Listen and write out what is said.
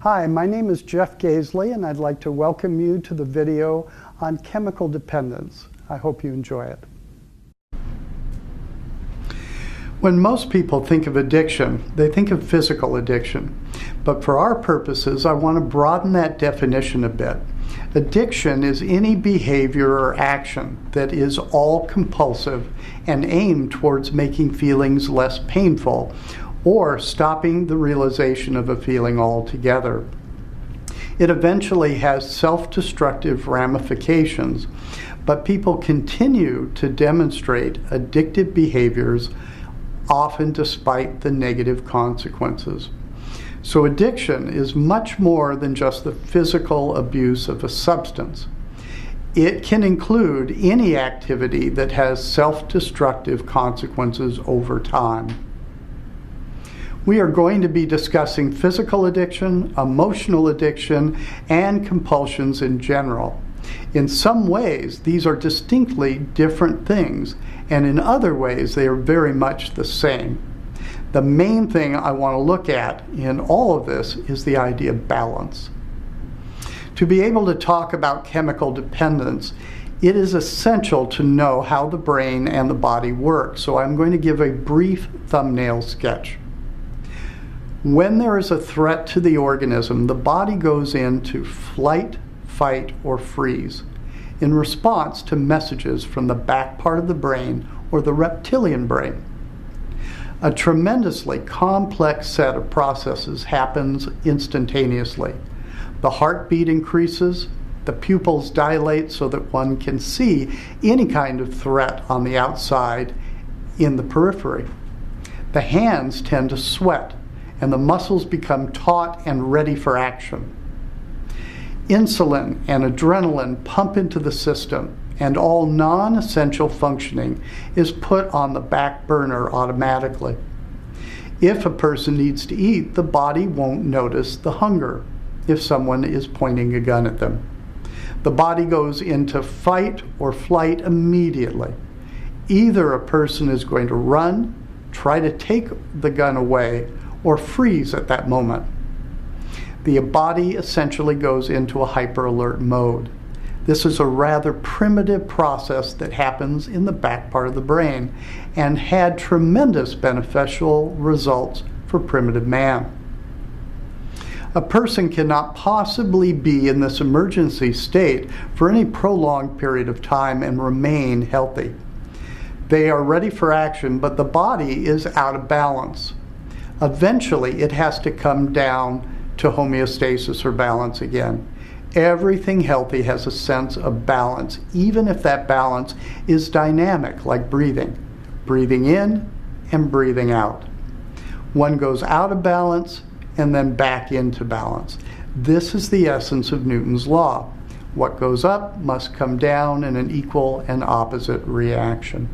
Hi, my name is Jeff Gaisley, and I'd like to welcome you to the video on chemical dependence. I hope you enjoy it. When most people think of addiction, they think of physical addiction. But for our purposes, I want to broaden that definition a bit. Addiction is any behavior or action that is all compulsive and aimed towards making feelings less painful, or stopping the realization of a feeling altogether. It eventually has self-destructive ramifications, but people continue to demonstrate addictive behaviors, often despite the negative consequences. So addiction is much more than just the physical abuse of a substance. It can include any activity that has self-destructive consequences over time. We are going to be discussing physical addiction, emotional addiction, and compulsions in general. In some ways, these are distinctly different things, and in other ways, they are very much the same. The main thing I want to look at in all of this is the idea of balance. To be able to talk about chemical dependence, it is essential to know how the brain and the body work, so I'm going to give a brief thumbnail sketch. When there is a threat to the organism, the body goes into flight, fight, or freeze in response to messages from the back part of the brain or the reptilian brain. A tremendously complex set of processes happens instantaneously. The heartbeat increases, the pupils dilate so that one can see any kind of threat on the outside in the periphery. The hands tend to sweat, and the muscles become taut and ready for action. Insulin and adrenaline pump into the system, and all non-essential functioning is put on the back burner automatically. If a person needs to eat, the body won't notice the hunger if someone is pointing a gun at them. The body goes into fight or flight immediately. Either a person is going to run, try to take the gun away, or freeze at that moment. The body essentially goes into a hyper-alert mode. This is a rather primitive process that happens in the back part of the brain and had tremendous beneficial results for primitive man. A person cannot possibly be in this emergency state for any prolonged period of time and remain healthy. They are ready for action, but the body is out of balance. Eventually, it has to come down to homeostasis or balance again. Everything healthy has a sense of balance, even if that balance is dynamic, like breathing. Breathing in and breathing out. One goes out of balance and then back into balance. This is the essence of Newton's law. What goes up must come down in an equal and opposite reaction.